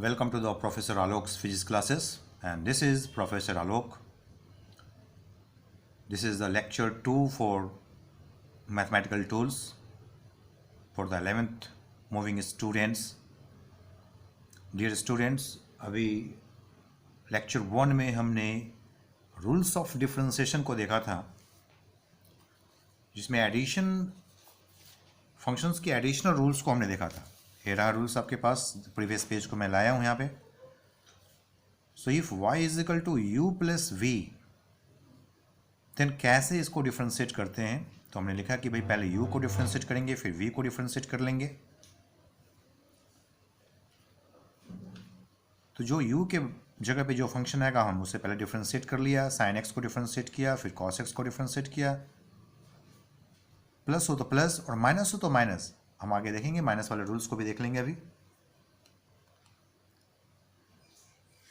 Welcome to the Professor Alok's physics classes, and this is Professor Alok. This is the lecture 2 for mathematical tools for the 11th moving students. Dear students, अभी lecture 1 में हमने rules of differentiation को देखा था, जिसमें addition functions की additional rules को हमने देखा था. ये रहा रूल्स आपके पास, प्रीवियस पेज को मैं लाया हूँ यहाँ पे. So if y is equal to u plus v, then कैसे इसको डिफ्रेंशिएट करते हैं. तो हमने लिखा कि भाई पहले u को डिफ्रेंशिएट करेंगे, फिर v को डिफ्रेंशिएट कर लेंगे. तो जो u के जगह पे जो फंक्शन आएगा हम उससे पहले डिफ्रेंशिएट कर लिया. साइन x को डिफ्रेंशिएट किया, फिर कॉस x को डिफ्रेंशिएट किया. प्लस हो तो प्लस और माइनस हो तो माइनस. हम आगे देखेंगे, माइनस वाले रूल्स को भी देख लेंगे. अभी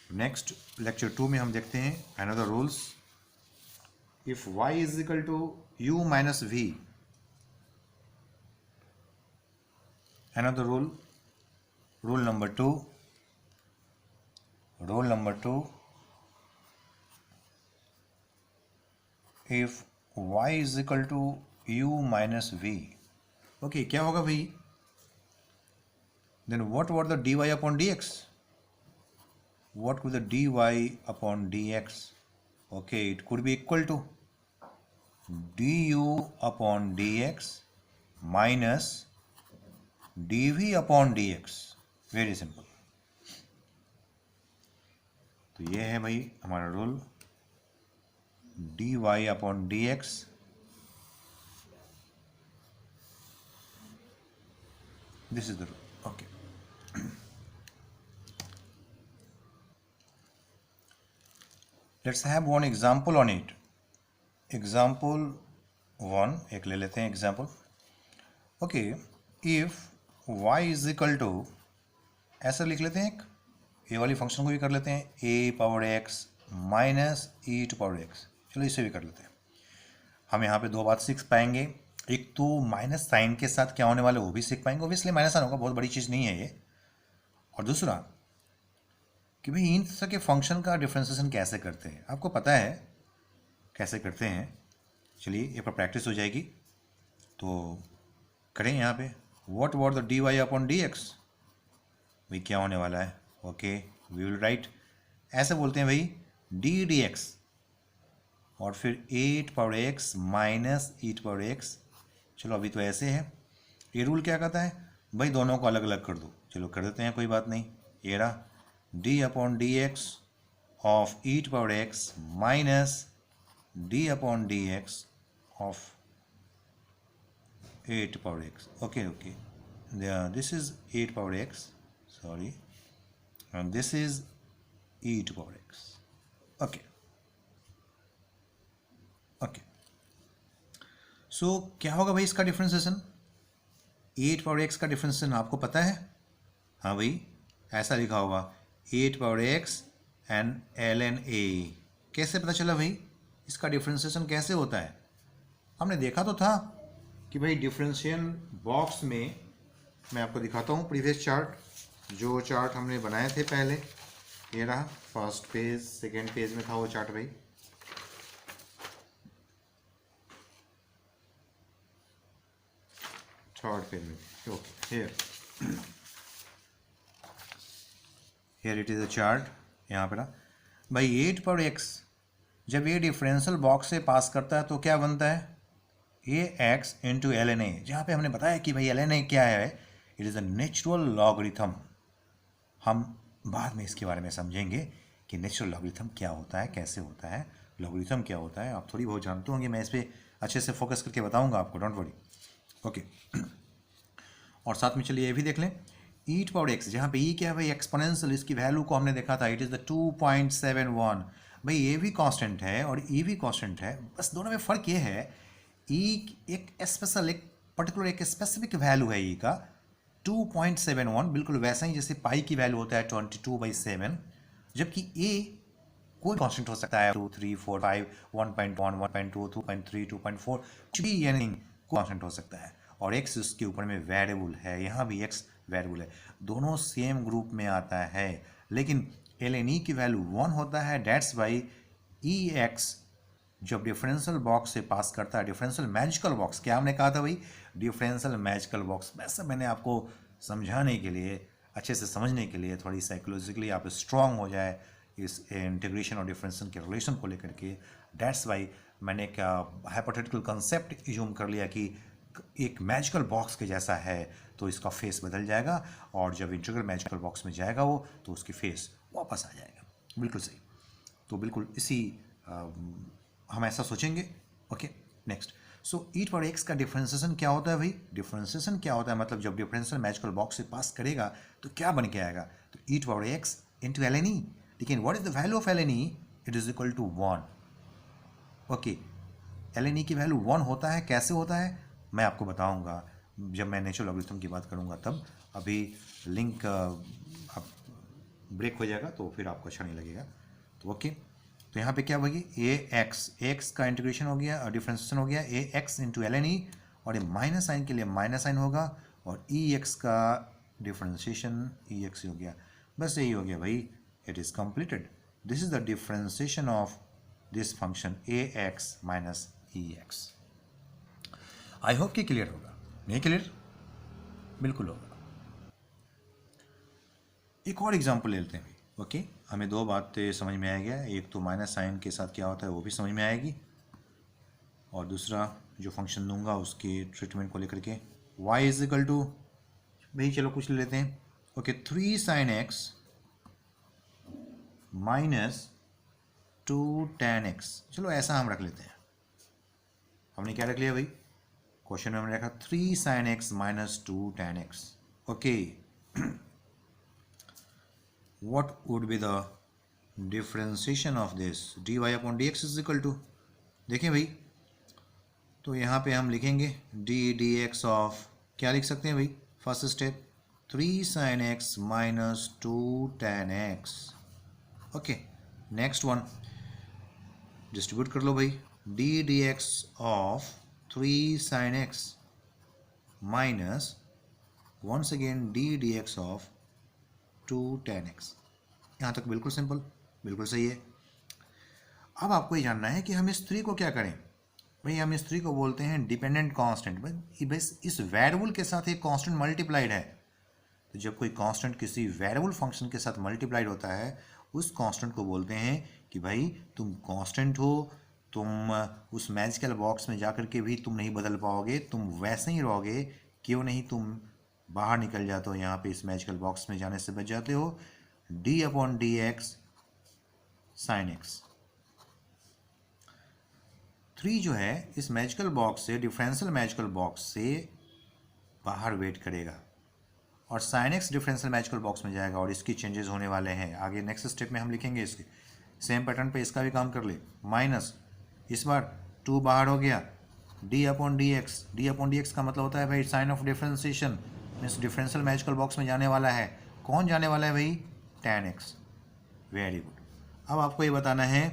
नेक्स्ट लेक्चर 2 में हम देखते हैं another rules. If y is equal to u minus v, another rule number 2. Rule number 2, if y is equal to u minus v. Okay, क्या होगा भाई? Then what were the dy upon dx? What could the dy upon dx? Okay, it could be equal to du upon dx minus dv upon dx. Very simple. तो ये है भाई हमारा rule, dy upon dx this is the rule. Okay. Let's have one example on it. Example 1 एक ले लेते हैं example. Okay, if y is equal to, ऐसा लिख लेते हैं, एक ये वाली फंक्शन को भी कर लेते हैं, a power x minus e to power x. चलो इसे भी कर लेते हैं. हम यहाँ पे दो बात सीख पाएंगे. एक तो माइनस साइन के साथ क्या होने वाला है वो भी सीख पाएंगे. ऑब्वियसली माइनस साइन होगा, बहुत बड़ी चीज़ नहीं है ये. और दूसरा कि भाई इन तरह के फंक्शन का डिफरेंशिएशन कैसे करते हैं, आपको पता है कैसे करते हैं. चलिए एक बार प्रैक्टिस हो जाएगी तो करें. यहाँ पे what were the dy upon dx, भाई क्या होने वाला है. ओके, वी विल राइट, ऐसे बोलते हैं भाई d dx और फिर 8 power x minus e power x. चलो अभी तो ऐसे है. ये रूल क्या कहता है भाई, दोनों को अलग अलग कर दो. चलो कर देते हैं, कोई बात नहीं. ये रहा d upon dx of e to power x minus d upon dx of 8 to power x. Okay okay, this is 8 power x, sorry, and this is e to power x. Okay okay, so क्या होगा भाई इसका differentiation. 8 power x का differentiation आपको पता है. हाँ भाई, ऐसा लिखा होगा 8 power x and ln a. कैसे पता चला भाई इसका डिफरेंशिएशन कैसे होता है? हमने देखा तो था कि भाई डिफरेंशियल बॉक्स में, मैं आपको दिखाता हूँ प्रीवियस चार्ट, जो चार्ट हमने बनाए थे पहले. ये रहा फर्स्ट पेज, सेकेंड पेज में था वो चार्ट भाई. थर्ड पेज में. Okay, here it is a chart. यहाँ पे ना भाई 8 पावर x जब ये डिफरेंशियल बॉक्स से पास करता है तो क्या बनता है, ये x इंटू ln a. जहाँ पे हमने बताया कि भाई ln a क्या है, it is a natural logarithm. हम बाद में इसके बारे में समझेंगे कि नेचुरल लॉगरिथम क्या होता है, कैसे होता है, लॉगरिथम क्या होता है. आप थोड़ी बहुत जानते होंगे, मैं इस पर अच्छे से फोकस करके बताऊँगा आपको, डोंट वरी. ओके, और साथ में चलिए ये भी देख लें, e टू पावर x, जहाँ पे e क्या है भाई, एक्सपोनेंशियल. इसकी वैल्यू को हमने देखा था, इट इज़ द 2.71. भाई ये भी कांस्टेंट है और e भी कांस्टेंट है, बस दोनों में फ़र्क ये है, e एक स्पेशल, एक पर्टिकुलर, एक स्पेसिफिक वैल्यू है e का 2.71, बिल्कुल वैसा ही जैसे पाई की वैल्यू होता है 22/7. जबकि a कोई कांस्टेंट हो सकता है, 2, 3, 4, 5, 1.1, 1.2, 2.3, 2.4, कुछ भी, यानी कांस्टेंट हो सकता है. और x उसके ऊपर में वेरिएबल है. यहाँ भी x वेरिएबल है, दोनों सेम ग्रुप में आता है, लेकिन ln e की वैल्यू 1 होता है। डेट्स वाई ई एक्स जब डिफरेंशियल बॉक्स से पास करता है, डिफरेंशियल मैजिकल बॉक्स, क्या हमने कहा था भाई, डिफरेंशियल मैजिकल बॉक्स। वैसे मैंने आपको समझाने के लिए, अच्छे से समझने के लिए, थोड़ी साइकोलॉजिकली आप स्ट्रांग हो जाए इस इंटीग्रेशन और डिफरेंशियल के रिलेशन को लेकर के, डेट्स वाई मैंने एक हाइपोथेटिकल कंसेप्ट इज्यूम कर लिया कि एक मैजिकल बॉक्स के जैसा है, तो इसका फेस बदल जाएगा, और जब इंटीग्रल मैजिकल बॉक्स में जाएगा वो, तो उसकी फेस वापस आ जाएगा। बिल्कुल सही। तो बिल्कुल इसी हम ऐसा सोचेंगे। Okay, next. So E power X का डिफरेंशिएशन क्या होता है भाई, डिफरेंशिएशन क्या होता है, मतलब जब डिफरेंशियल मैजिकल बॉक्स से पास करेगा तो क्या बन के आएगा, तो e power x into l n e. लेकिन what is the value of l n e, it is equal to 1। Okay, l n e की वैल्यू 1 होता है, कैसे होता है मैं आपको बताऊंगा जब मैं नेचुरल लॉगरिथम की बात करूंगा तब। अभी लिंक अब ब्रेक हो जाएगा तो फिर आपको अच्छा नहीं लगेगा। तो ओके, तो यहाँ पे क्या होगी, ए एक्स का इंटीग्रेशन हो गया और डिफरेंशिएशन हो गया a x into l n e, और ये माइनस साइन के लिए माइनस साइन होगा, और ई एक्स का डिफरेंशिएशन ई एक्स हो गया। बस यही हो गया भाई, it is completed. This is the differentiation of this function a x minus E x. I hope कि क्लियर होगा, नहीं क्लियर? बिल्कुल होगा। एक और एग्जांपल ले लेते हैं। ओके, हमें दो बातें समझ में आ गया, एक तो माइनस साइन के साथ क्या होता है वो भी समझ में आएगी, और दूसरा जो फंक्शन दूंगा उसके ट्रीटमेंट को लेकर के। y इज इक्वल टू, भाई चलो कुछ ले लेते हैं। Okay, 3 sin x minus 2 tan x, चलो ऐसा हम रख लेते हैं। हमने क्या रख लिया भाई, क्वेश्चन में हमने रखा 3 sin x minus 2 tan x। Okay, what would be the differentiation of this, dy upon dx is equal to, देखें भाई, तो यहाँ पे हम लिखेंगे डी डी एक्स ऑफ, क्या लिख सकते हैं भाई, first step 3 sin x minus 2 tan x। Okay, next one distribute कर लो भाई, d d x of 3 sin x minus once again d d x of 2 tan x। यहाँ तक बिल्कुल सिंपल, बिल्कुल सही है। अब आपको ये जानना है कि हम इस 3 को क्या करें भाई, हम इस 3 को बोलते हैं डिपेंडेंट कांस्टेंट। बस इस वेरिएबल के साथ एक कांस्टेंट मल्टीप्लाइड है, तो जब कोई कांस्टेंट किसी वेरिएबल फंक्शन के साथ मल्टीप्लाइड होता है, उस कांस्टेंट को बोलते हैं कि भाई तुम कांस्टेंट हो, तुम उस मैजिकल बॉक्स में जाकर के भी तुम नहीं बदल पाओगे, तुम वैसे ही रहोगे, क्यों नहीं तुम बाहर निकल जाते हो, यहाँ पे इस मैजिकल बॉक्स में जाने से बच जाते हो। D upon d x sine x, 3 जो है इस मैजिकल बॉक्स से, डिफरेंशियल मैजिकल बॉक्स से बाहर वेट करेगा, और sine x differential magical box में जाएगा, और इसकी चेंजेस होने वाले हैं आगे नेक्स्ट स्टेप में हम लिखेंगे। इसके सेम पैटर्न पे इसका भी काम कर ले, माइनस इस बार 2 बाहर हो गया, d upon d x, d upon d x का मतलब होता है भाई sign of differentiation, means differential magical box में जाने वाला है, कौन जाने वाला है भाई, टैन एक्स। Very good. अब आपको ये बताना है,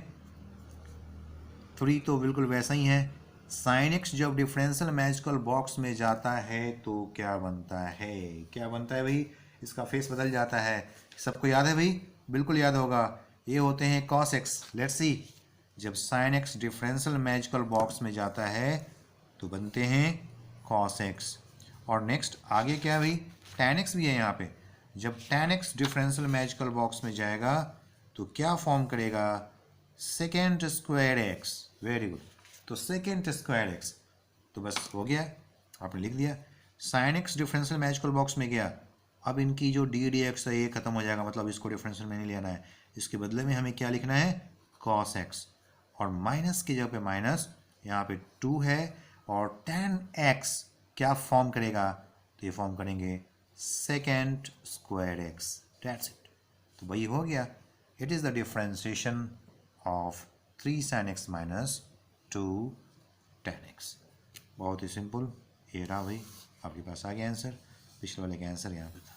3 तो बिल्कुल वैसा ही है, साइन एक्स जब डिफरेंशियल मैजिकल बॉक्स में जाता है तो क्या बनता है, क्या बनता है भाई, इसका फेस बदल जाता है। सबको याद है भाई, बिल्कुल याद होगा, ये होते हैं कॉस एक्स। लेट्स सी, जब sine x differential magical box में जाता है तो बनते हैं कॉस एक्स। और नेक्स्ट आगे क्या है भाई, टैन एक्स भी है यहाँ पे, जब tan x differential magical box में जाएगा तो क्या फॉर्म करेगा, second square x. Very good, तो सेकेंड स्क्वायर एक्स, तो बस हो गया, आपने लिख दिया। Sine x differential magical box में गया, अब इनकी जो डी डी एक्स है ये खत्म हो जाएगा, मतलब इसको डिफरेंशियल में नहीं लेना है, इसके बदले में हमें क्या लिखना है, कॉस एक्स, और माइनस की जगह पे माइनस, यहाँ पे 2 है, और tan एक्स क्या फॉर्म करेगा, तो ये फॉर्म करेंगे second square x. That's it, तो वही हो गया, it is the differentiation of 3 sin x minus 2 tan x। बहुत ही सिंपल, ये रहा भाई आपके पास आ गया आंसर, पिछले वाले का आंसर यहाँ पे था।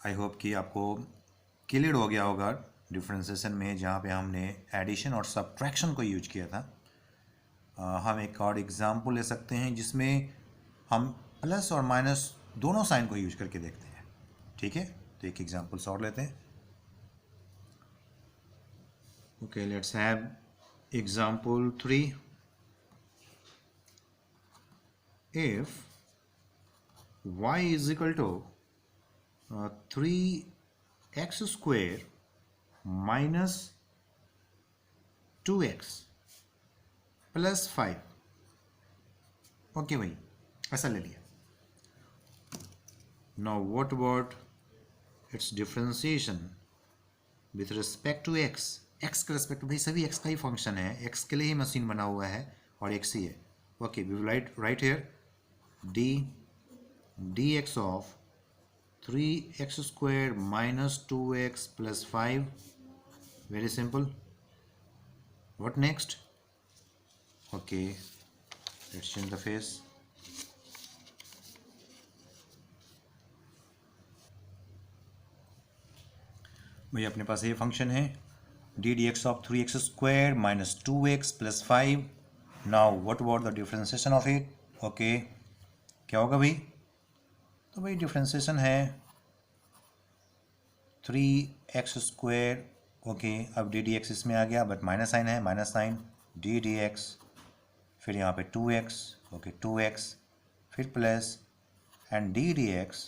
आई होप कि आपको क्लियर हो गया होगा डिफरेंशिएशन में, जहाँ पे हमने एडिशन और सब्ट्रैक्शन को यूज किया था। हम एक और एग्जाम्पल ले सकते हैं जिसमें हम प्लस और माइनस दोनों साइन को यूज करके देखते हैं। ठीक है, तो एक एग्जाम्पल्स और लेते हैं। Okay, let's have example 3। इफ y is equal to 3x square minus 2x plus 5। Okay भाई, ऐसा ले लिया। Now what about its differentiation with respect to x। x के रिस्पेक्ट, भाई सभी x का ही फंक्शन है, x के लिए ही मशीन बना हुआ है और x ही है। Okay, we will write here dx of 3x square minus 2x plus 5. Very simple. What next? Okay, let's change the face. भाई अपने पास ये फंक्शन है dx of 3x square minus 2x plus 5. Now what about the differentiation of it? Okay, क्या होगा भाई? तो भाई differentiation है 3x स्क्वायर। ओके, अब डी डी एक्स इसमें आ गया, बट माइनस साइन है, minus sign d d x, फिर यहाँ पे 2x, ओके 2x, फिर plus and d d x,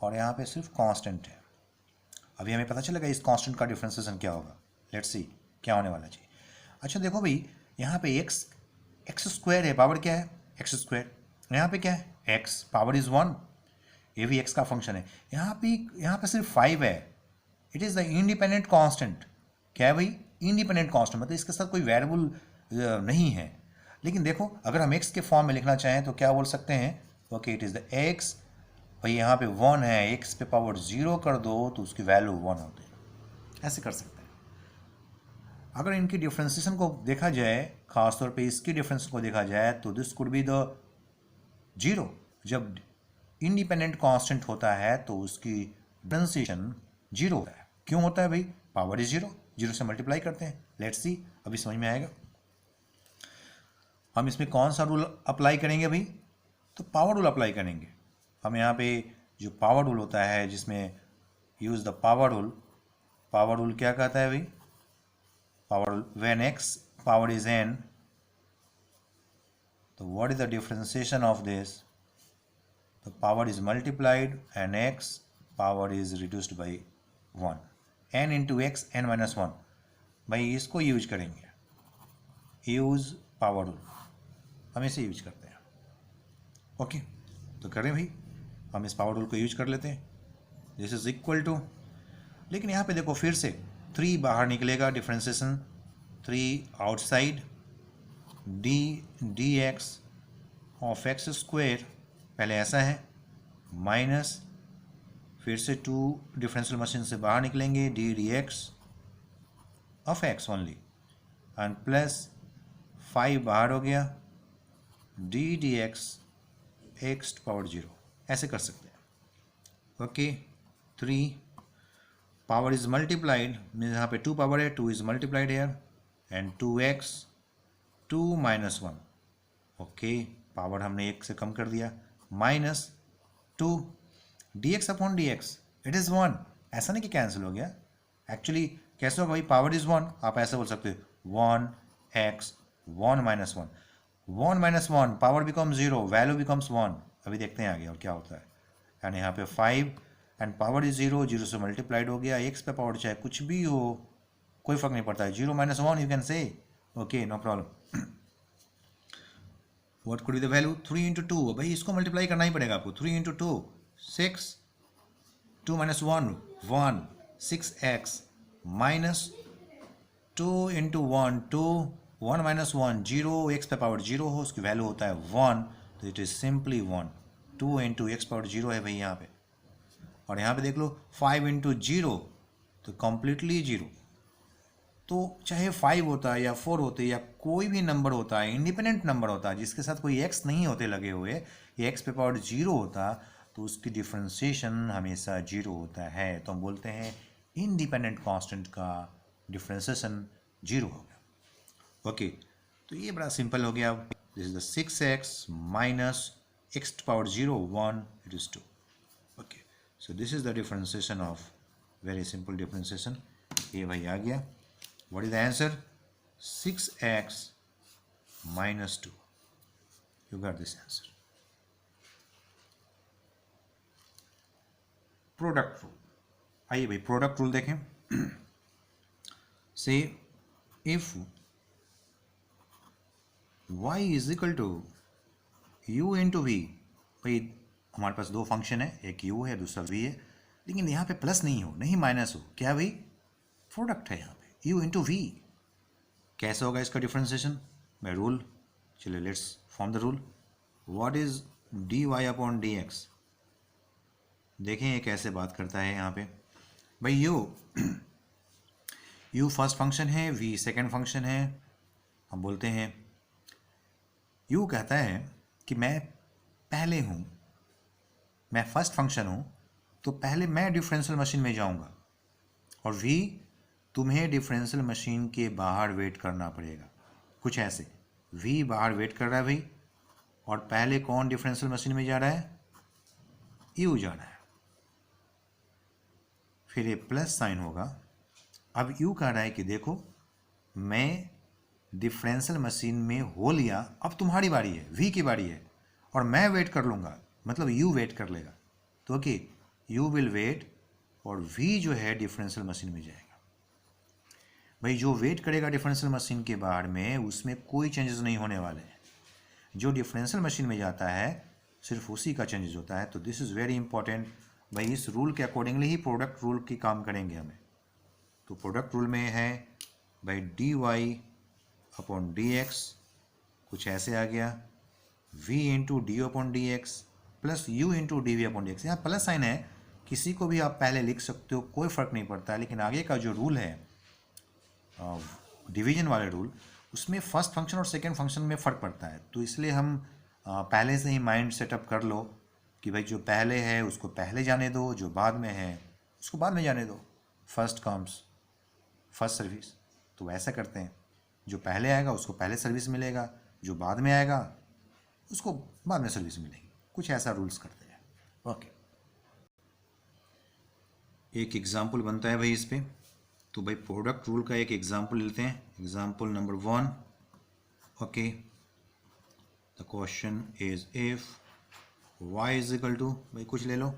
और यहाँ पे सिर्फ कांस्टेंट है। अभी हमें पता चलेगा इस कांस्टेंट का डिफ्रेंसिएशन क्या होगा। लेट्स सी क्या होने वाला जी। अच्छा देखो भाई, यहाँ पे एक्स स्क्वायर है, पावर क्या है एक्स स्क्वायर, यहाँ पे क्या है x, पावर इज 1, ये भी x का फंक्शन है। यहाँ पे सिर्फ 5 है, it is the independent constant. क्या है भाई? इंडिपेंडेंट कांस्टेंट, मतलब इसके साथ कोई वेरिएबल नहीं है। लेकिन देखो, अगर हम x के फॉर्म में लिखना चाहें तो क्या बोल सकते हैं? Okay, it is the x, भाई यहाँ पे 1 है, x पे पावर 0 कर दो तो उसकी वैल्यू 1 होती है। ऐसे कर सकते हैं। अगर इनकी डिफ्रेंसिएशन को देखा जाए, खासतौर पे इसकी डिफरेंस को देखा जाए, तो दिस कुड बी द 0। जब इंडिपेंडेंट कांस्टेंट होता है तो उसकी डिफरेंशिएशन 0 होता है। क्यों होता है भाई? पावर इज 0, 0 से मल्टीप्लाई करते हैं। लेट्स सी, अभी समझ में आएगा। हम इसमें कौन सा रूल अप्लाई करेंगे भाई? तो पावर रूल अप्लाई करेंगे। हम यहाँ पे जो पावर रूल होता है, जिसमें यूज द पावर रूल क्या कहता है भाई? Power rule, when x power is n, so what is the differentiation of this? The power is multiplied and x power is reduced by 1. n into x n minus 1. भाई इसको use करेंगे, use power rule, हम इसे use करते हैं। Okay, तो करें भाई, हम इस पावर रूल को यूज कर लेते हैं। दिस इज इक्वल टू, लेकिन यहाँ पे देखो फिर से 3 बाहर निकलेगा, differentiation 3 outside, D x of x square, पहले ऐसा है, माइनस, फिर से 2 डिफरेंशियल मशीन से बाहर निकलेंगे, D x of x only, and plus 5 बाहर हो गया, डी एक्स एक्स पावर 0। ऐसे कर सकते हैं। ओके, 3 पावर इज मल्टीप्लाइड, यहाँ पे 2 पावर है, 2 is multiplied here, and 2x 2 minus 1। Okay, power हमने 1 से कम कर दिया, minus 2 dx upon dx, it is 1। ऐसा नहीं कि कैंसिल हो गया, एक्चुअली कैसे होगा भाई? पावर इज 1, आप ऐसे बोल सकते हो 1x 1 minus 1, 1 minus 1, power become 0, value becomes 1। अभी देखते हैं आगे और क्या होता है। एंड यहाँ पे 5 एंड पावर इज 0, 0 से मल्टीप्लाइड हो गया, x पे पावर चाहे कुछ भी हो, कोई फर्क नहीं पड़ता है, 0 minus 1 you can say, okay no problem. What could be the value? 3 into 2, भाई इसको मल्टीप्लाई करना ही पड़ेगा आपको, 3 into 2 6, 2 minus 1 1, 6x minus 2 into 1 2, 1 minus 1 0, x पे पावर 0 हो, उसकी वैल्यू होता है 1, तो it is simply 1। 2 into x power 0 है भाई यहाँ पे, और यहाँ पे देख लो 5 इंटू 0, तो कम्प्लीटली 0। तो चाहे 5 होता है या 4 होते या कोई भी नंबर होता है, इंडिपेंडेंट नंबर होता है जिसके साथ कोई x नहीं होते लगे हुए, या x पे पावर 0 होता, तो उसकी डिफरेंशिएशन हमेशा 0 होता है। तो हम बोलते हैं इंडिपेंडेंट कांस्टेंट का डिफरेंशिएशन 0 होगा। ओके, तो ये बड़ा सिंपल हो गया। अब this is the 6x minus x to power 0 1 it is 2. Okay, so this is the differentiation of, very simple differentiation. ये भाई आ गया। What is the answer? 6x minus 2. You got this answer. Product rule, आइए भाई product rule देखें। Say if y is equal to u into v, भाई हमारे पास दो फंक्शन है, एक u है दूसरा v है, लेकिन यहाँ पे प्लस नहीं हो नहीं माइनस हो, क्या भाई? प्रोडक्ट है यहाँ पे u इंटू वी। कैसे होगा इसका डिफरेंशिएशन? By rule. चलिए let's form the rule. What is dy upon dx? देखें ये कैसे बात करता है यहाँ पे। भाई u फर्स्ट फंक्शन है, v सेकंड फंक्शन है। हम बोलते हैं u कहता है कि मैं पहले हूँ, मैं फर्स्ट फंक्शन हूँ, तो पहले मैं डिफरेंशियल मशीन में जाऊँगा, और v तुम्हें डिफरेंशियल मशीन के बाहर वेट करना पड़ेगा। कुछ ऐसे v बाहर वेट कर रहा है भाई, और पहले कौन डिफरेंशियल मशीन में जा रहा है? u जा रहा है। फिर ये प्लस साइन होगा। अब u कह रहा है कि देखो मैं डिफरेंशियल मशीन में हो लिया, अब तुम्हारी बारी है, v की बारी है, और मैं वेट कर लूँगा, मतलब u वेट कर लेगा। तो ओके, u विल वेट और v जो है डिफरेंशियल मशीन में जाएगा। भाई जो वेट करेगा डिफरेंशियल मशीन के बाहर में, उसमें कोई चेंजेस नहीं होने वाले हैं। जो डिफरेंशियल मशीन में जाता है सिर्फ उसी का चेंजेस होता है। तो दिस इज़ वेरी इंपॉर्टेंट भाई, इस रूल के अकॉर्डिंगली ही प्रोडक्ट रूल की काम करेंगे हमें। तो प्रोडक्ट रूल में है भाई dy अपॉन dx, कुछ ऐसे आ गया, v into d upon d x plus u into d v upon d x. यहाँ प्लस साइन है, किसी को भी आप पहले लिख सकते हो, कोई फ़र्क नहीं पड़ता। लेकिन आगे का जो रूल है डिवीजन वाले रूल, उसमें फर्स्ट फंक्शन और सेकंड फंक्शन में फ़र्क पड़ता है। तो इसलिए हम पहले से ही माइंड सेटअप कर लो कि भाई जो पहले है उसको पहले जाने दो, जो बाद में है उसको बाद में जाने दो। First comes first service. तो वैसा करते हैं, जो पहले आएगा उसको पहले सर्विस मिलेगा, जो बाद में आएगा उसको बाद में सर्विस मिलेगी। कुछ ऐसा रूल्स करते हैं। ओके, एक एग्जाम्पल बनता है भाई इस पर। तो भाई प्रोडक्ट रूल का एक एग्जाम्पल लेते हैं, example number 1। Okay, the question is if y is equal to, भाई कुछ ले लो,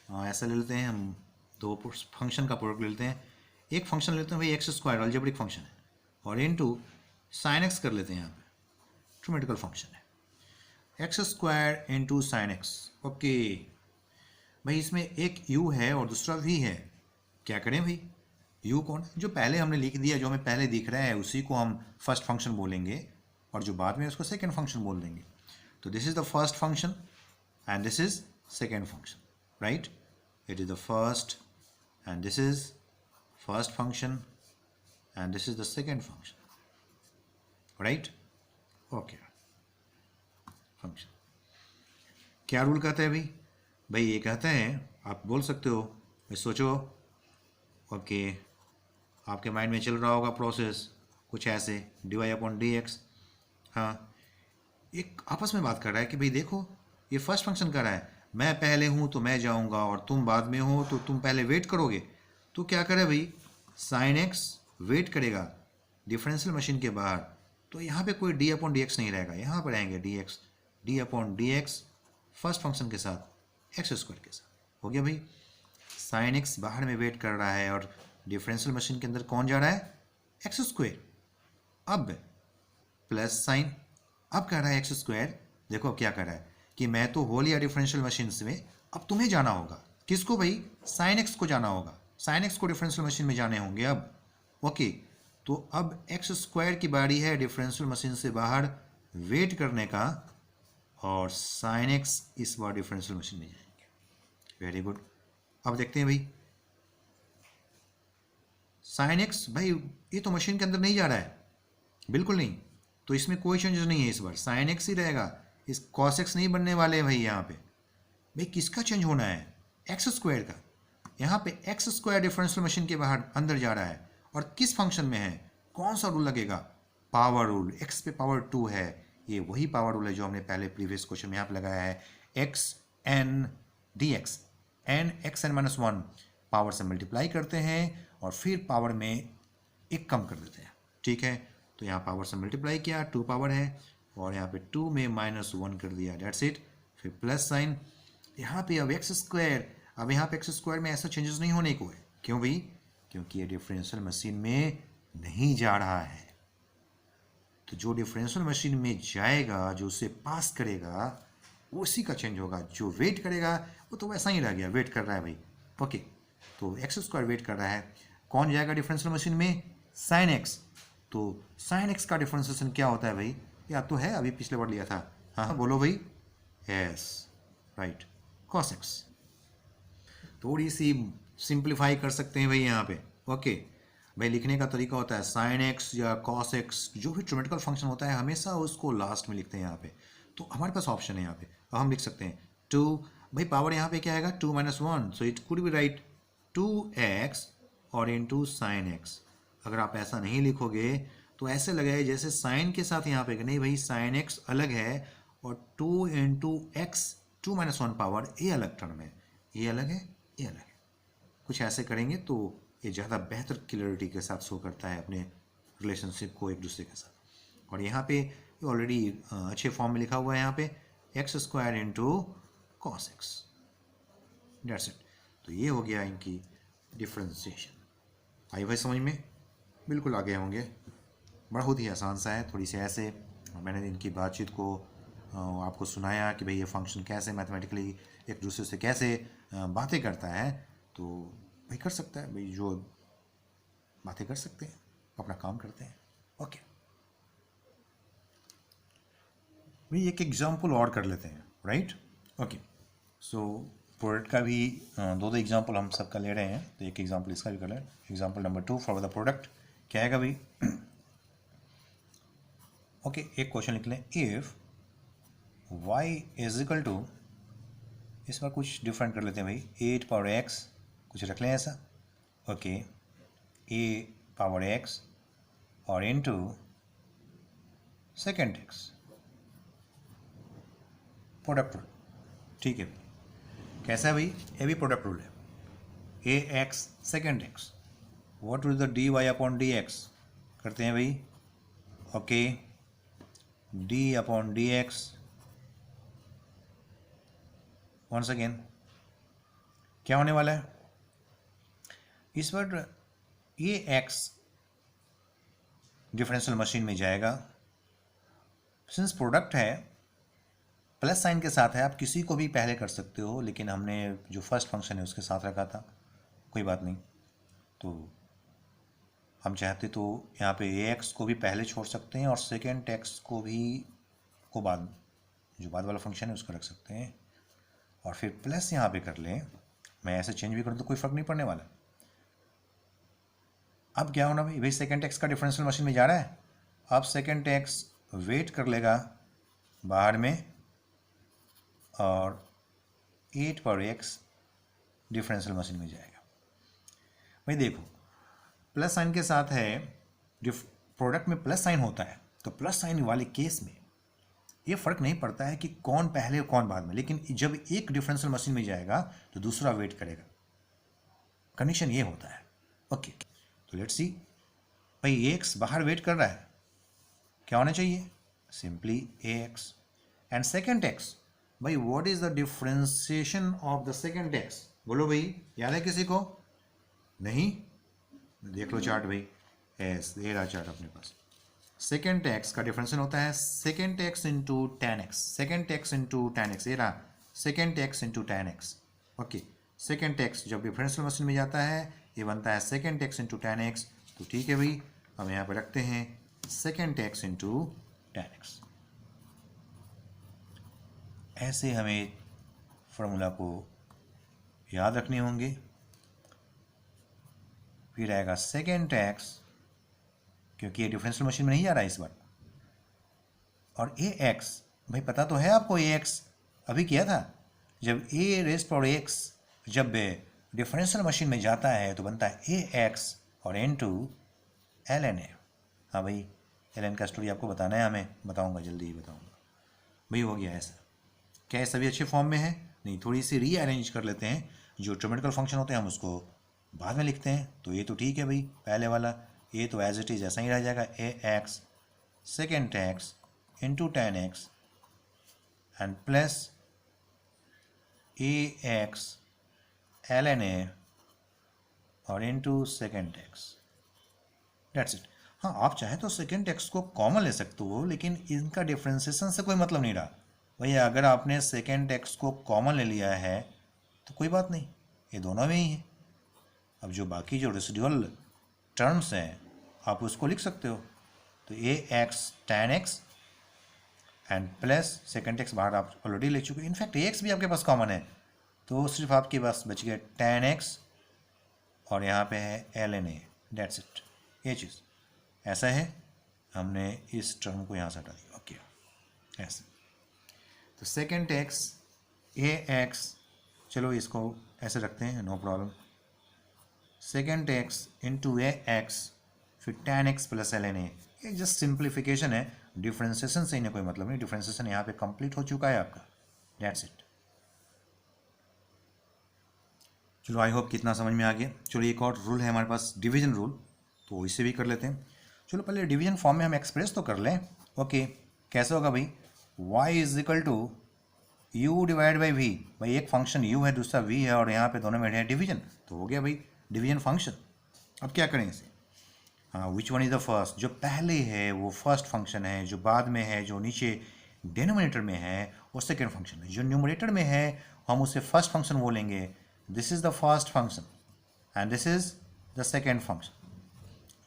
ऐसा ले लेते हैं हम, दो फंक्शन का प्रोडक्ट ले लेते हैं। एक फंक्शन लेते हैं भाई एक्स स्क्वायर, अलजेब्रिक फंक्शन है, और इनटू साइन एक्स कर लेते हैं। यहाँ पे ट्रिमेटिकल फंक्शन है, x square into sine x. Okay भाई, इसमें एक u है और दूसरा v है। क्या करें भाई? u कौन? जो पहले हमने लिख दिया, जो हमें पहले दिख रहा है उसी को हम फर्स्ट फंक्शन बोलेंगे, और जो बाद में उसको सेकेंड फंक्शन बोल देंगे। तो this is the first function and this is second function, right? It is the first and this is first function and this is the second function, right? Okay, function क्या rule कहता है भाई? भाई ये कहता है, आप बोल सकते हो, भाई सोचो, ओके आपके माइंड में चल रहा होगा प्रोसेस कुछ ऐसे, dy अपॉन dx। हाँ, एक आपस में बात कर रहा है कि भाई देखो ये फर्स्ट फंक्शन कर रहा है, मैं पहले हूँ तो मैं जाऊँगा, और तुम बाद में हो तो तुम पहले वेट करोगे। तो क्या करे भाई? साइन एक्स वेट करेगा डिफरेंशियल मशीन के बाहर, तो यहाँ पे कोई डी अपॉन डी एक्स नहीं रहेगा, यहाँ पर आएंगे D x, d upon d x first function के साथ एक्स स्क्वायर के साथ। हो गया भाई, साइन एक्स बाहर में वेट कर रहा है और डिफरेंशियल मशीन के अंदर कौन जा रहा है? X square. अब प्लस साइन, अब कह रहा है एक्स स्क्वायर, देखो क्या कर रहा है कि मैं तो हो लिया डिफरेंशियल मशीन में, अब तुम्हें जाना होगा, किसको भाई? साइन एक्स को जाना होगा, साइन एक्स को डिफरेंशियल मशीन में जाने होंगे अब। ओके, तो अब एक्स स्क्वायर की बारी है डिफरेंशियल मशीन से बाहर वेट करने का, और साइन एक्स इस बार डिफरेंशियल मशीन में जाएंगे। Very good. अब देखते हैं भाई, साइन एक्स भाई ये तो मशीन के अंदर नहीं जा रहा है, बिल्कुल नहीं, तो इसमें कोई चेंजेस नहीं है, इस बार साइन एक्स ही रहेगा, इस कॉस एक्स नहीं बनने वाले हैं भाई। यहाँ पे भाई किसका चेंज होना है? एक्स स्क्वायर का। यहाँ पे एक्स स्क्वायर डिफरेंशियल मशीन के बाहर अंदर जा रहा है, और किस फंक्शन में है? कौन सा रूल लगेगा? पावर रूल, x पे पावर 2 है, ये वही पावर रूल है जो हमने पहले प्रीवियस क्वेश्चन में यहाँ पे लगाया है, x n dx, n x n minus 1 power से मल्टीप्लाई करते हैं और फिर पावर में एक कम कर देते हैं, ठीक है। तो यहाँ पावर से मल्टीप्लाई किया, 2 पावर है, और यहाँ पे 2 में -1 कर दिया, डेट्स इट। फिर प्लस साइन, यहाँ पे अब एक्स स्क्वायर, अब यहाँ पे एक्स स्क्वायर में ऐसा चेंजेस नहीं होने को है, क्यों भाई? क्योंकि ये डिफरेंशियल मशीन में नहीं जा रहा है। तो जो डिफरेंशियल मशीन में जाएगा, जो उसे पास करेगा, उसी का चेंज होगा। जो वेट करेगा वो तो वैसा ही रह गया, वेट कर रहा है भाई, ओके। तो एक्स स्क्वायर वेट कर रहा है, कौन जाएगा डिफरेंशियल मशीन में? Sine x. तो साइन एक्स का डिफरेंशिएशन क्या होता है भाई? या तो है, अभी पिछले बार लिया था, हाँ बोलो भाई, यस राइट, कॉस एक्स। थोड़ी सी सिंप्लीफाई कर सकते हैं भाई यहाँ पे, ओके भाई। लिखने का तरीका होता है साइन एक्स या कॉस एक्स, जो भी ट्रिमेटिकल फंक्शन होता है हमेशा उसको लास्ट में लिखते हैं यहाँ पे। तो हमारे पास ऑप्शन है यहाँ पे, अब हम लिख सकते हैं 2, भाई पावर यहाँ पे क्या आएगा? 2 - 1, so it could be right 2x और इंटू साइन एक्स। अगर आप ऐसा नहीं लिखोगे तो ऐसे लगेगा जैसे साइन के साथ यहाँ पे, नहीं भाई साइन एक्स अलग है और 2 इंटू एक्स 2 - 1 पावर, ये अलग टर्म है, ये अलग है, ये अलग है। कुछ ऐसे करेंगे तो ये ज़्यादा बेहतर क्लियरिटी के साथ शो करता है अपने रिलेशनशिप को एक दूसरे के साथ। और यहाँ पे ऑलरेडी अच्छे फॉर्म में लिखा हुआ है, यहाँ पे x square into cos x, that's it. तो ये हो गया इनकी डिफ्रेंसिएशन। आई भाई समझ में? बिल्कुल आगे होंगे, बहुत ही आसान सा है। थोड़ी सी ऐसे मैंने इनकी बातचीत को आपको सुनाया कि भाई ये फंक्शन कैसे मैथमेटिकली एक दूसरे से कैसे बातें करता है। तो भाई कर सकता है भाई, जो बातें कर सकते हैं अपना काम करते हैं, ओके भाई। एक एग्जांपल और कर लेते हैं, राइट, ओके। सो प्रोडक्ट का भी दो एग्जांपल हम सबका ले रहे हैं, तो एक एग्जांपल इसका भी कर लें। Example number 2 for the product क्या आएगा भाई? ओके एक क्वेश्चन लिख लें, if y is equal to, इस बार कुछ डिफरेंट कर लेते हैं भाई, 8 पावर x कुछ रख लें ऐसा, ओके, a पावर x और into second x, product rule, ठीक है भाई। कैसा है भाई? ये भी प्रोडक्ट रूल है, a x second x, what will the dy upon dx करते हैं भाई, okay, d upon dx। Once again क्या होने वाला है इस बार? ये x डिफरेंशियल मशीन में जाएगा, सिंस प्रोडक्ट है प्लस साइन के साथ है, आप किसी को भी पहले कर सकते हो, लेकिन हमने जो फर्स्ट फंक्शन है उसके साथ रखा था, कोई बात नहीं। तो हम चाहते तो यहाँ पे ax को भी पहले छोड़ सकते हैं और सेकेंड x को भी बाद, जो बाद वाला फंक्शन है उसका रख सकते हैं, और फिर प्लस यहाँ पे कर लें। मैं ऐसे चेंज भी करूँ तो कोई फ़र्क नहीं पड़ने वाला। अब क्या होना भाई? सेकेंड एक्स का डिफरेंशियल मशीन में जा रहा है, अब सेकेंड एक्स वेट कर लेगा बाहर में, और 8 पर एक्स डिफरेंशियल मशीन में जाएगा। भाई देखो प्लस साइन के साथ है, प्रोडक्ट में प्लस साइन होता है, तो प्लस साइन वाले केस में ये फ़र्क नहीं पड़ता है कि कौन पहले कौन बाद में, लेकिन जब एक डिफरेंशियल मशीन में जाएगा तो दूसरा वेट करेगा, कंडीशन ये होता है, ओके। तो लेट्स सी भाई एक्स बाहर वेट कर रहा है, क्या होना चाहिए? Simply x and second x. भाई what is the differentiation of the second x? बोलो भाई, याद है किसी को? नहीं? देख लो चार्ट भाई, एस ये रहा चार्ट अपने पास। सेकेंड एक्स का डिफरेंशियल होता है second x into tan x, second x into tan x, ये रहा second x into tan x, okay. Second x जब डिफरेंशियल मशीन में जाता है ये बनता है second x into tan x, तो ठीक है भाई, हम यहाँ पे रखते हैं second x into tan x. ऐसे हमें फॉर्मूला को याद रखने होंगे। फिर आएगा सेकेंड एक्स, क्योंकि ये डिफरेंशियल मशीन में नहीं आ रहा है इस बार, और ए एक्स, भाई पता तो है आपको, ए एक्स अभी किया था, जब ए रेज़ पावर एक्स जब डिफरेंशियल मशीन में जाता है तो बनता है ए एक्स और इनटू एल एन ए। हाँ भाई ln का स्टोरी आपको बताना है, हमें बताऊंगा, जल्दी ही बताऊंगा भाई। हो गया ऐसा। क्या ये सभी अच्छे फॉर्म में है? नहीं, थोड़ी सी रीअरेंज कर लेते हैं। जो ट्रिमेटिकल फंक्शन होते हैं हम उसको बाद में लिखते हैं। तो ये तो ठीक है भाई, पहले वाला ये तो एज इट इज़ ऐसा ही रह जाएगा, a x second x into tan x and plus a x l N a और into second x, that's it. हाँ, आप चाहें तो सेकेंड एक्स को कॉमन ले सकते हो, लेकिन इनका डिफ्रेंसिएशन से कोई मतलब नहीं रहा भैया। अगर आपने सेकेंड एक्स को कॉमन ले लिया है तो कोई बात नहीं, ये दोनों में ही है। अब जो बाकी जो रेसिडुअल टर्म्स हैं आप उसको लिख सकते हो। तो a x tan x and plus second x बाहर आप ऑलरेडी ले चुके, इनफैक्ट ए एक्स भी आपके पास कॉमन है, तो सिर्फ आपके पास बच गया टेन एक्स और यहाँ पे है L N A, that's it. ये चीज़ ऐसा है, हमने इस टर्म को यहाँ से हटा दिया। ओके, ऐसे। तो सेकेंड एक्स ए एक्स, चलो इसको ऐसे रखते हैं, no problem. Second x into a x फिर tan x plus l N a, ये जस्ट सिंप्लीफिकेशन है, डिफ्रेंसिएशन से इन्हें कोई मतलब नहीं। डिफ्रेंसिएशन यहाँ पे कंप्लीट हो चुका है आपका, दैट्स इट। चलो आई होप कितना समझ में आ गया। चलो एक और रूल है हमारे पास, डिवीजन रूल, तो इसे भी कर लेते हैं। चलो पहले डिवीजन फॉर्म में हम एक्सप्रेस तो कर लें। ओके, कैसे होगा भाई? y is equal to u divide by v. भाई एक फंक्शन u है, दूसरा v है, और यहाँ पे दोनों में है डिवीजन, तो हो गया भाई डिवीजन फंक्शन। अब क्या करें इसे? हाँ, which one is the first, जो पहले है वो फर्स्ट फंक्शन है, जो बाद में है, जो नीचे डिनोमिनेटर में है वो सेकेंड फंक्शन है, जो न्यूमरेटर में है हम उसे फर्स्ट फंक्शन बोलेंगे। This is the first function and this is the second function.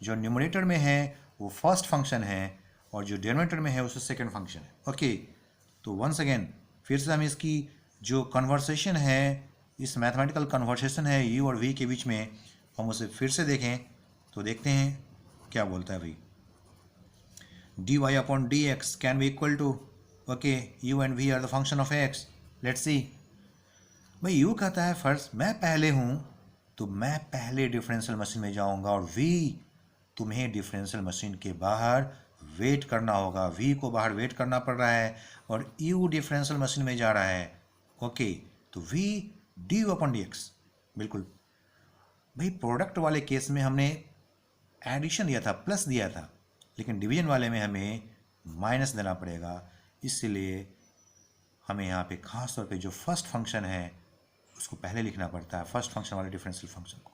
जो न्यूमरेटर में है वो फर्स्ट फंक्शन है और जो डिनोमिनेटर में है उससे सेकेंड फंक्शन है। ओके, तो वंस अगेन फिर से हम इसकी जो कन्वर्सेशन है, इस मैथमेटिकल कन्वर्सेशन है u और v के बीच में, हम उसे फिर से देखें तो देखते हैं क्या बोलता है भाई। dy upon d x can be equal to, okay, u and v are the function of x। Let's see भाई, u कहता है फर्स्ट मैं पहले हूँ तो मैं पहले डिफरेंशियल मशीन में जाऊँगा, और v तुम्हें डिफरेंशियल मशीन के बाहर वेट करना होगा। v को बाहर वेट करना पड़ रहा है और u डिफरेंशियल मशीन में जा रहा है। ओके, तो v dy upon d x, बिल्कुल भाई प्रोडक्ट वाले केस में हमने एडिशन दिया था, प्लस दिया था, लेकिन डिवीजन वाले में हमें माइनस देना पड़ेगा। इसलिए हमें यहाँ पे खास तौर पे जो फर्स्ट फंक्शन है उसको पहले लिखना पड़ता है, फर्स्ट फंक्शन वाले डिफरेंशियल फंक्शन को।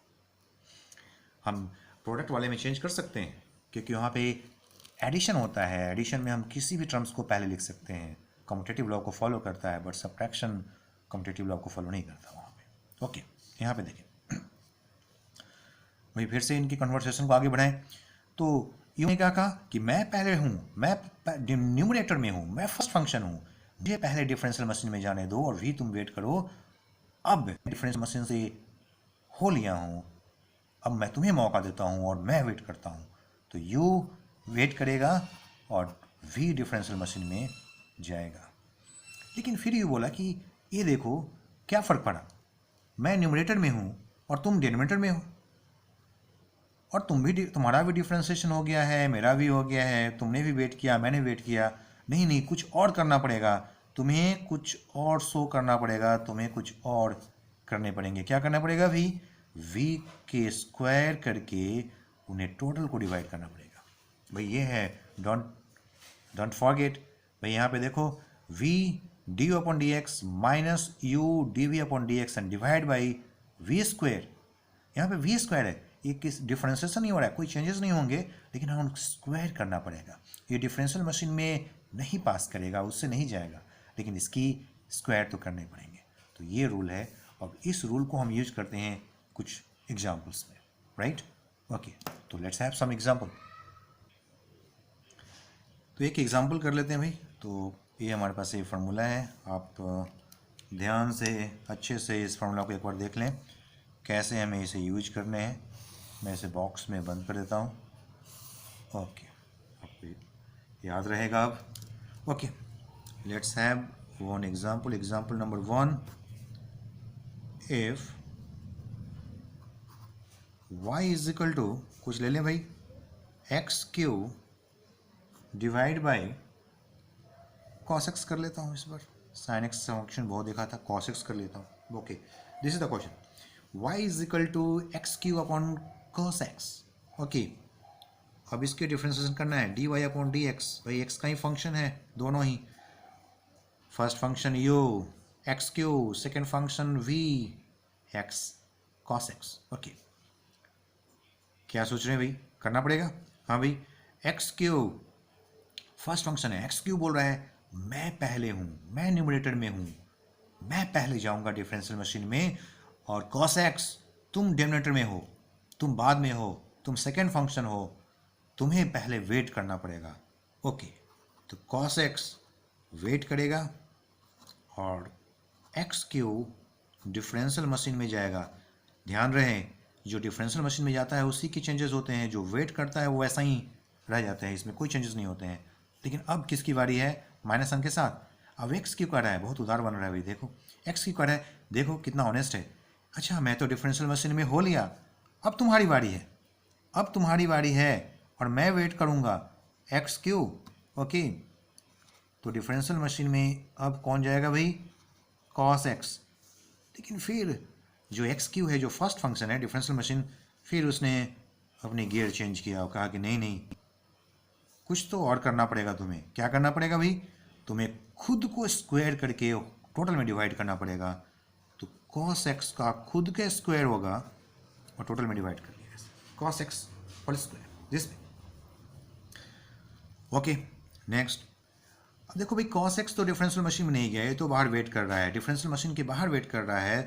हम प्रोडक्ट वाले में चेंज कर सकते हैं क्योंकि वहाँ पे एडिशन होता है, एडिशन में हम किसी भी टर्म्स को पहले लिख सकते हैं। कम्यूटेटिव लॉ को फॉलो करता है बट सब्ट्रैक्शन कम्यूटेटिव लॉ को फॉलो नहीं करता वहाँ पे। ओके, यहाँ पे देखें भाई, फिर से इनकी कन्वर्सेशन को आगे बढ़ाएं। तो यूँ ने क्या कहा कि मैं पहले हूँ, मैं न्यूमरेटर में हूँ, मैं फर्स्ट फंक्शन हूँ, मुझे पहले डिफरेंशियल मशीन में जाने दो और भी तुम वेट करो। अब डिफरेंशियल मशीन से हो लिया हूँ, अब मैं तुम्हें मौका देता हूँ और मैं वेट करता हूँ। तो यू वेट करेगा और वी डिफरेंशियल मशीन में जाएगा। लेकिन फिर यू बोला कि ये देखो क्या फ़र्क पड़ा, मैं न्यूमरेटर में हूँ और तुम डिनोमिनेटर में हो, और तुम्हारा भी डिफ्रेंसिएशन हो गया है, मेरा भी हो गया है, तुमने भी वेट किया, मैंने वेट किया। नहीं नहीं, कुछ और करना पड़ेगा, तुम्हें कुछ और शो करना पड़ेगा, तुम्हें कुछ और करने पड़ेंगे। क्या करना पड़ेगा भाई? v के स्क्वायर करके उन्हें टोटल को डिवाइड करना पड़ेगा। भाई ये है, डोंट फॉरगेट भाई, यहाँ पे देखो v d upon d x minus u d v upon d x and divide by v square. यहाँ पे वी स्क्वायर है, ये किस डिफरेंशिएशन नहीं हो रहा है, कोई चेंजेस नहीं होंगे, लेकिन हमें स्क्वायर करना पड़ेगा। ये डिफरेंशियल मशीन में नहीं पास करेगा, उससे नहीं जाएगा, लेकिन इसकी स्क्वायर तो करने पड़ेंगे। तो ये रूल है और इस रूल को हम यूज करते हैं कुछ एग्जाम्पल्स में, राइट? ओके, तो लेट्स हैव सम एग्जाम्पल। तो एक एग्जाम्पल कर लेते हैं भाई। तो ये हमारे पास ये फार्मूला है, आप ध्यान से अच्छे से इस फार्मूला को एक बार देख लें कैसे हमें इसे यूज करने हैं। मैं इसे बॉक्स में बंद कर देता हूँ। ओके, आपको याद रहेगा अब। Okay, let's have one example. Example number 1, if y is equal to, कुछ ले लें भाई, x cube divide by cos x कर लेता हूँ इस बार, sin x फंक्शन बहुत देखा था, cos x कर लेता हूँ। Okay, this is the question, y is equal to x cube upon cos x। Okay, अब इसके डिफ्रेंसिएशन करना है, dy अपॉन डी एक्स, भाई x का ही फंक्शन है दोनों ही, first function u x cube, second function v x cos x। Okay, क्या सोच रहे हैं भाई, करना पड़ेगा। हाँ भाई, एक्स क्यू फर्स्ट फंक्शन है, एक्स क्यू बोल रहा है मैं पहले हूँ, मैं न्यूमरेटर में हूँ, मैं पहले जाऊँगा डिफरेंशियल मशीन में, और cos x तुम डिनोमिनेटर में हो, तुम बाद में हो, तुम सेकेंड फंक्शन हो, तुम्हें पहले वेट करना पड़ेगा। ओके, तो cos x वेट करेगा और एक्स क्यू डिफरेंशियल मशीन में जाएगा। ध्यान रहे, जो डिफरेंशियल मशीन में जाता है उसी की चेंजेस होते हैं, जो वेट करता है वो वैसा ही रह जाता है, इसमें कोई चेंजेस नहीं होते हैं। लेकिन अब किसकी बारी है, माइनस साइन के साथ। अब एक्स क्यू कर रहा है, बहुत उदार बन रहा है भाई, देखो एक्स क्यू कर रहा है, देखो कितना ऑनेस्ट है। अच्छा, मैं तो डिफरेंशियल मशीन में हो लिया, अब तुम्हारी बारी है, अब तुम्हारी बारी है, और मैं वेट करूँगा एक्स क्यू। ओके, तो डिफरेंशियल मशीन में अब कौन जाएगा भाई, cos x। लेकिन फिर जो एक्स क्यू है, जो फर्स्ट फंक्शन है डिफरेंशियल मशीन, फिर उसने अपनी गियर चेंज किया और कहा कि नहीं नहीं, कुछ तो और करना पड़ेगा तुम्हें। क्या करना पड़ेगा भाई, तुम्हें खुद को स्क्वायर करके टोटल में डिवाइड करना पड़ेगा। तो cos x का खुद के स्क्वायर होगा और टोटल में डिवाइड कर दिया, cos x whole square this. Okay, next. अब देखो भाई, cos x तो डिफरेंशियल मशीन में नहीं गया, ये तो बाहर वेट कर रहा है, डिफरेंशियल मशीन के बाहर वेट कर रहा है,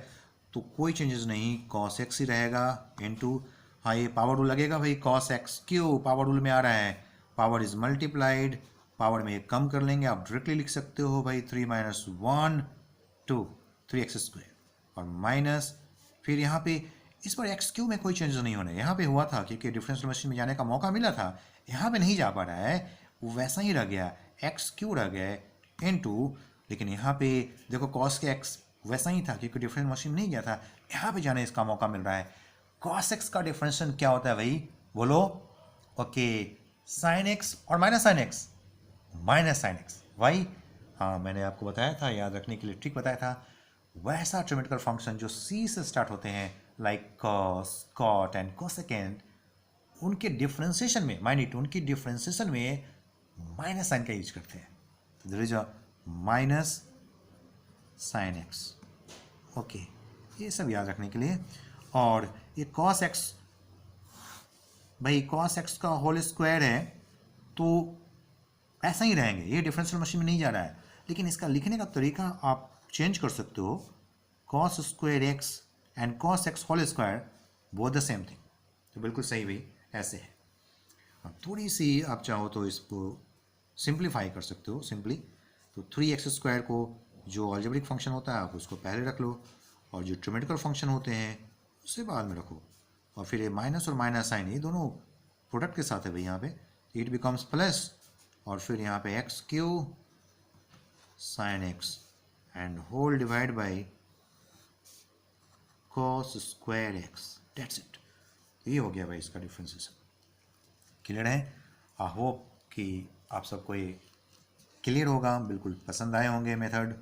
तो कोई चेंजेस नहीं, cos x ही रहेगा इनटू, हाँ ये पावर रूल लगेगा भाई, cos x Q power rule में आ रहा है, पावर इज मल्टीप्लाइड, पावर में एक कम कर लेंगे, आप डायरेक्टली लिख सकते हो भाई 3 - 1 2 3x स्क्वायर, और माइनस, फिर यहाँ पे इस पर एक्स क्यू में कोई चेंजेस नहीं होने, यहाँ पे हुआ था क्योंकि डिफरेंशियल मशीन में जाने का मौका मिला था, यहाँ पे नहीं जा पा रहा है, वो वैसा ही रह गया, एक्स क्यू रह गए इनटू, लेकिन यहाँ पे देखो cos के x वैसा ही था क्योंकि डिफरेंस मशीन नहीं गया था, यहाँ पे जाने इसका मौका मिल रहा है। cos x का डिफरेंशियल क्या होता है भाई, बोलो। ओके, sin x और -sin x, -sin x भाई, हाँ मैंने आपको बताया था, याद रखने के लिए ट्रिक बताया था, वैसा ट्रिमेटिकल फंक्शन जो c से स्टार्ट होते हैं, like cos, cot and cosecant, उनके डिफ्रेंसिएशन में, माइंड इट, उनकी डिफ्रेंसिएशन में माइनस साइन का यूज करते हैं, तो there is a minus sign x. Okay, ये सब याद रखने के लिए। और ये cos x, भाई cos x का होल स्क्वायर है, तो ऐसा ही रहेंगे, ये डिफरेंशियल मशीन में नहीं जा रहा है, लेकिन इसका लिखने का तरीका आप चेंज कर सकते हो, cos square x and cos x whole square both the same thing, तो बिल्कुल सही भाई, ऐसे है। थोड़ी सी आप चाहो तो इसको सिंप्लीफाई कर सकते हो, सिंपली, तो 3x स्क्वायर को जो अलजेब्रिक फंक्शन होता है आप उसको पहले रख लो, और जो ट्रिमेटिकल फंक्शन होते हैं उसे बाद में रखो, और फिर ये माइनस और माइनस साइन ये दोनों प्रोडक्ट के साथ है भाई, यहाँ पे इट बिकम्स प्लस, और फिर यहाँ पे x cube sine x and whole divide by cos square x, that's it. ये हो गया भाई इसका डिफरेंशिएशन। क्लियर है, आई होप कि आप सबको ये क्लियर होगा, बिल्कुल पसंद आए होंगे मेथड,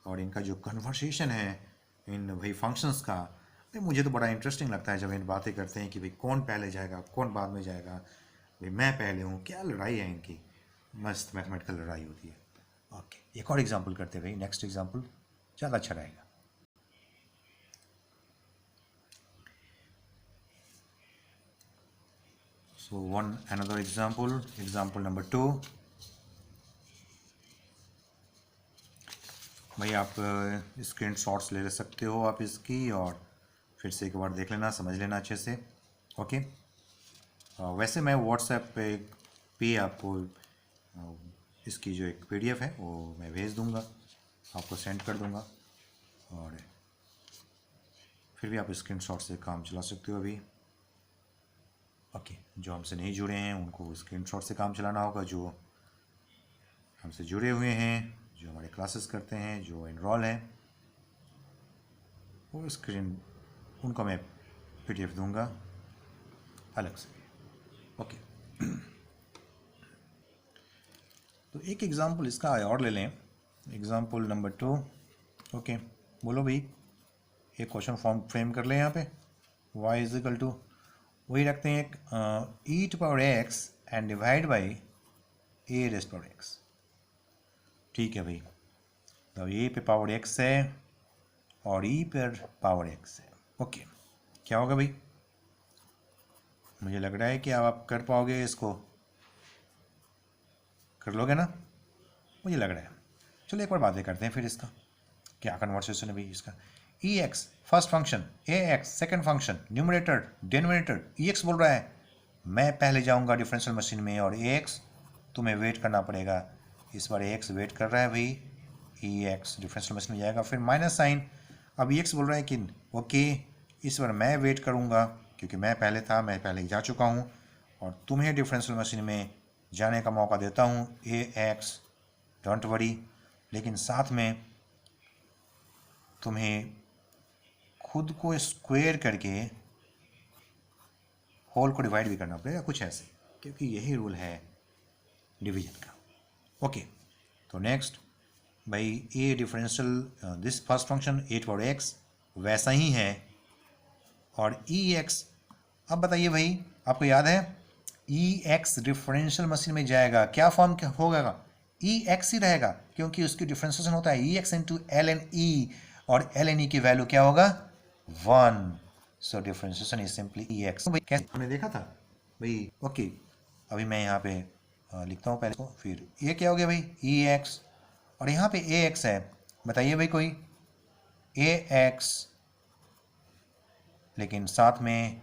और इनका जो कन्वर्सेशन है इन भाई फंक्शंस का, भाई मुझे तो बड़ा इंटरेस्टिंग लगता है जब इन बातें करते हैं कि भाई कौन पहले जाएगा कौन बाद में जाएगा, भाई मैं पहले हूँ, क्या लड़ाई है इनकी, मस्त मैथमेटिकल लड़ाई होती है। ओके, एक और एग्जाम्पल करते हैं भाई, नेक्स्ट एग्जाम्पल ज़्यादा अच्छा रहेगा। So another example number 2। भाई आप स्क्रीन शॉट्स ले सकते हो आप इसकी, और फिर से एक बार देख लेना, समझ लेना अच्छे से। ओके, वैसे मैं व्हाट्सएप पे आपको इसकी जो एक PDF है वो मैं भेज दूंगा, आपको सेंड कर दूंगा, और फिर भी आप स्क्रीन शॉट से काम चला सकते हो अभी। ओके, जो हमसे नहीं जुड़े हैं उनको स्क्रीन शॉट से काम चलाना होगा, जो हमसे जुड़े हुए हैं, जो हमारे क्लासेस करते हैं, जो एनरोल हैं, वो स्क्रीन, उनको मैं PDF दूंगा अलग से। ओके, तो एक एग्जांपल इसका और ले लें, एग्जांपल नंबर 2। ओके, बोलो भाई, एक क्वेश्चन फॉर्म फ्रेम कर लें यहाँ पे। y इज इक्वल टू, वही रखते हैं एक e to power x and divide by a raise power x। ठीक है भाई, तो a पे पावर x है और e पर पावर x है। ओके, क्या होगा भाई? मुझे लग रहा है कि अब आप कर पाओगे, इसको कर लोगे ना, मुझे लग रहा है। चलो एक बार बातें करते हैं फिर इसका क्या कन्वर्सेशन है भाई इसका। E x first function, a x second function, numerator denominator, e x बोल रहा है मैं पहले जाऊंगा डिफरेंशियल मशीन में और ए एक्स तुम्हें वेट करना पड़ेगा। इस बार ए एक्स वेट कर रहा है भाई, ई एक्स डिफरेंशियल मशीन में जाएगा, फिर माइनस साइन। अब ई एक्स बोल रहा है कि ओके इस बार मैं वेट करूंगा क्योंकि मैं पहले था, मैं पहले जा चुका हूँ और तुम्हें डिफरेंशियल मशीन में जाने का मौका देता हूँ ए एक्स, डोंट वरी। लेकिन साथ में तुम्हें खुद को स्क्वायर करके होल को डिवाइड भी करना पड़ेगा, कुछ ऐसे, क्योंकि यही रूल है डिवीजन का। ओके, तो नेक्स्ट भाई ए differential this first function A power x वैसा ही है और ई एक्स। अब बताइए भाई, आपको याद है ई एक्स डिफरेंशियल मशीन में जाएगा, क्या फॉर्म क्या होगा? ई एक्स ही रहेगा क्योंकि उसकी डिफरेंशिएशन होता है e x into l n e और एल एन ई की वैल्यू क्या होगा? 1। So differentiation is simply e x. भाई कैसे हमने देखा था भाई? ओके, अभी मैं यहाँ पे लिखता हूँ पहले को, फिर ये क्या हो गया भाई? ई एक्स और यहाँ पे ए एक्स है। बताइए भाई कोई, ए एक्स लेकिन साथ में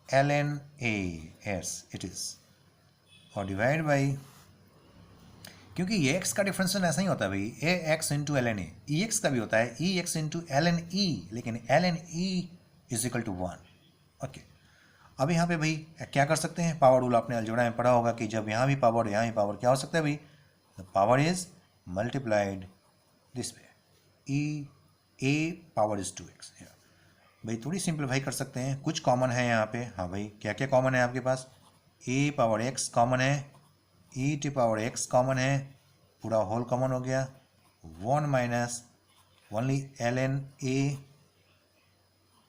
L N A as it is और डिवाइड बाई, क्योंकि ये एक्स का डिफरेंशियल ऐसा ही होता है भाई, a x into l N a. E x का भी होता है e x into l n e, लेकिन l n e is equal to 1। Okay, अब यहाँ पे भाई क्या कर सकते हैं? पावर रूल आपने अलजेब्रा में पढ़ा होगा कि जब यहाँ भी पावर यहाँ भी पावर, क्या हो सकता है भाई? The power is multiplied this way, E A power is 2x। भाई थोड़ी सिंपलीफाई कर सकते हैं, कुछ कॉमन है यहाँ पे। हाँ भाई, क्या क्या कॉमन है आपके पास? ए पावर एक्स कॉमन है, e t power x common है, पूरा होल कॉमन हो गया, 1 माइनस only L N A.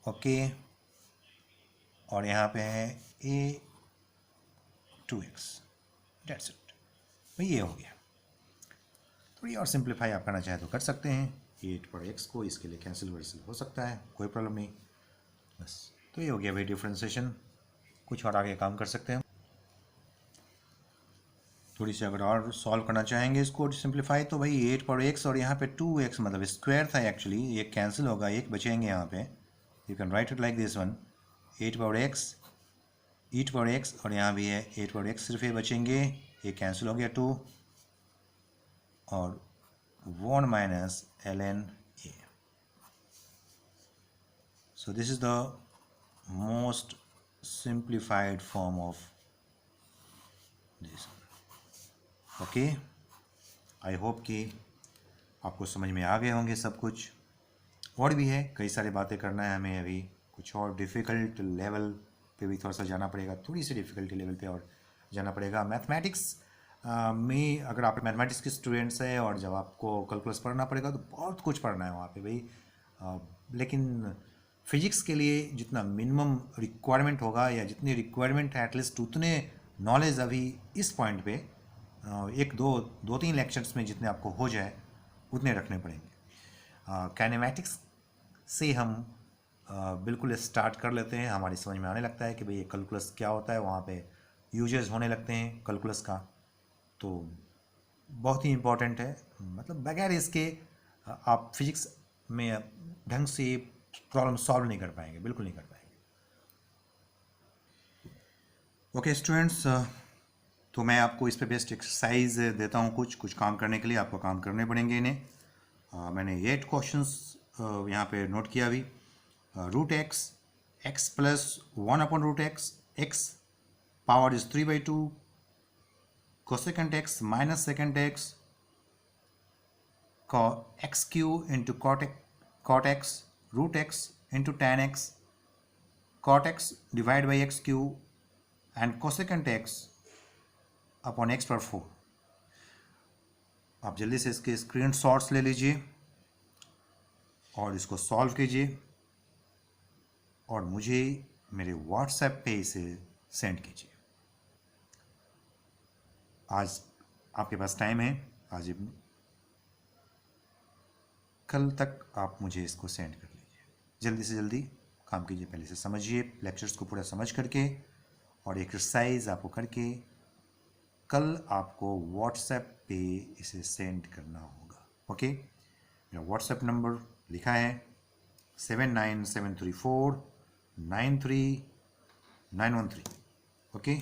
Okay, और यहाँ पे है ए 2x, डेट्स इट भाई, ये हो गया। थोड़ी और सिंप्लीफाई आप करना चाहें तो कर सकते हैं, 8 पर एक्स को इसके लिए कैंसिल वैंसिल हो सकता है, कोई प्रॉब्लम नहीं। बस तो ये हो गया भाई डिफ्रेंसिएशन। कुछ और आगे काम कर सकते हैं, थोड़ी सी अगर और सॉल्व करना चाहेंगे इसको सिंप्लीफाई तो भाई 8 पर एक्स और यहाँ पे 2x मतलब स्क्वायर था एक्चुअली, ये कैंसिल होगा, एक बचेंगे यहाँ पे। You can write it like this one, 8 power x, 8 power x और यहाँ भी है 8 पावर एक्स, सिर्फ ये बचेंगे, ये कैंसिल हो गया 2 और 1 माइनस L N A. So this is the most simplified form of this. Okay, I hope कि आपको समझ में आ गए होंगे सब कुछ। और भी है, कई सारी बातें करना है हमें अभी, कुछ और डिफ़िकल्ट लेवल पे भी थोड़ा सा जाना पड़ेगा, थोड़ी सी डिफ़िकल्टी लेवल पे और जाना पड़ेगा। मैथमेटिक्स में अगर आप मैथमेटिक्स के स्टूडेंट्स हैं और जब आपको कैलकुलस पढ़ना पड़ेगा तो बहुत कुछ पढ़ना है वहाँ पे भाई। लेकिन फिजिक्स के लिए जितना मिनिमम रिक्वायरमेंट होगा या जितनी रिक्वायरमेंट है एटलीस्ट उतने नॉलेज अभी इस पॉइंट पे एक दो तीन लेक्चर्स में जितने आपको हो जाए उतने रखने पड़ेंगे। काइनेमैटिक्स से हम बिल्कुल स्टार्ट कर लेते हैं, हमारी समझ में आने लगता है कि भाई ये कैलकुलस क्या होता है, वहाँ पे यूजेस होने लगते हैं कैलकुलस का, तो बहुत ही इम्पोर्टेंट है। मतलब बगैर इसके आप फिजिक्स में ढंग से प्रॉब्लम सॉल्व नहीं कर पाएंगे, बिल्कुल नहीं कर पाएंगे। ओके स्टूडेंट्स, तो मैं आपको इस पे बेस्ट एक्सरसाइज देता हूँ, कुछ काम करने के लिए आपको काम करने पड़ेंगे इन्हें। मैंने 8 क्वेश्चंस यहाँ पे नोट किया अभी। Root x, x plus 1 upon root x, x power is 3/2, cosecant x minus secant x, x cube into cot x, root x into tan x, cot x divide by x cube and cosecant x upon x पर 4। आप जल्दी से इसके screenshots ले लीजिए और इसको solve कीजिए और मुझे मेरे व्हाट्सएप पे इसे सेंड कीजिए। आज आपके पास टाइम है, आज कल तक आप मुझे इसको सेंड कर लीजिए। जल्दी से जल्दी काम कीजिए, पहले से समझिए लेक्चर्स को पूरा समझ करके और एक्सरसाइज आपको करके कल आपको व्हाट्सएप पे इसे सेंड करना होगा। ओके, मेरा व्हाट्सएप नंबर लिखा है 7973493913। Okay,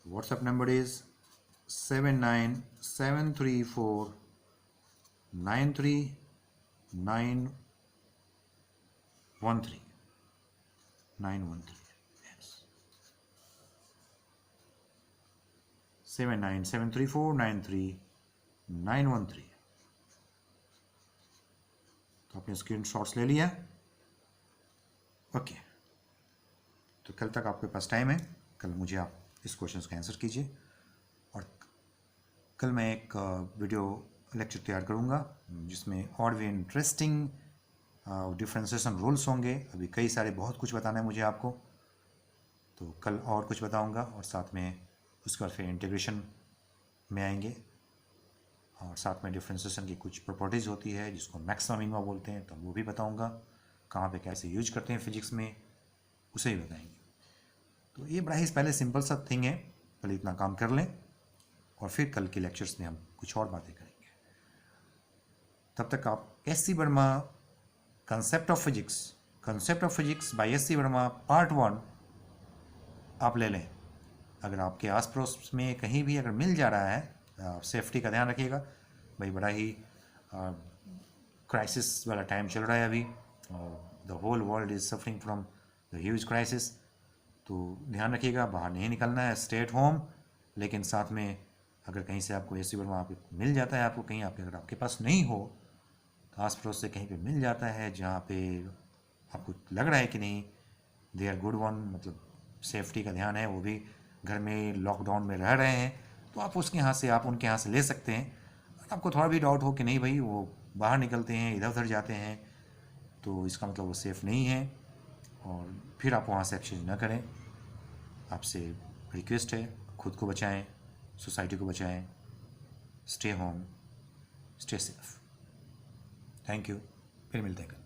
WhatsApp number is 7973493913 7973493913। तो आपने स्क्रीनशॉट्स ले लिया। ओके, तो कल तक आपके पास टाइम है, कल मुझे आप इस क्वेश्चन का आंसर कीजिए और कल मैं एक वीडियो लेक्चर तैयार करूँगा जिसमें और भी इंटरेस्टिंग डिफरेंशिएशन रूल्स होंगे। अभी कई सारे बहुत कुछ बताना है मुझे आपको, तो कल और कुछ बताऊँगा और साथ में उसके बाद फिर इंटीग्रेशन में आएंगे और साथ में डिफरेंशिएशन की कुछ प्रॉपर्टीज़ होती है जिसको मैक्सिमम मिनिमम बोलते हैं, तो वो भी बताऊंगा। कहाँ पे कैसे यूज करते हैं फिजिक्स में उसे भी बताएंगे। तो ये बड़ा ही पहले सिंपल सा थिंग है, पहले इतना काम कर लें और फिर कल के लेक्चर्स में हम कुछ और बातें करेंगे। तब तक आप SC. Verma concept of physics bye SC. Verma part 1 आप ले लें। अगर आपके आस पड़ोस में कहीं भी अगर मिल जा रहा है, सेफ्टी का ध्यान रखिएगा भाई, बड़ा ही क्राइसिस वाला टाइम चल रहा है अभी और the whole world is suffering from the huge crisis. तो ध्यान रखिएगा, बाहर नहीं निकलना है, स्टे एट होम। लेकिन साथ में अगर कहीं से आपको एस.सी. वर्मा आप मिल जाता है, आपको कहीं अगर आपके पास नहीं हो तो आस पड़ोस से कहीं पे मिल जाता है जहाँ पे आपको लग रहा है कि नहीं दे आर गुड वन, मतलब सेफ्टी का ध्यान है, वो भी घर में लॉकडाउन में रह रहे हैं, तो आप उनके यहाँ से ले सकते हैं। अगर आपको थोड़ा भी डाउट हो कि नहीं भाई वो बाहर निकलते हैं, इधर उधर जाते हैं, तो इसका मतलब वो सेफ़ नहीं है और फिर आप वहाँ से एक्सचेंज ना करें। आपसे रिक्वेस्ट है, खुद को बचाएं, सोसाइटी को बचाएं, stay home, stay safe. Thank you, फिर मिलते हैं कल।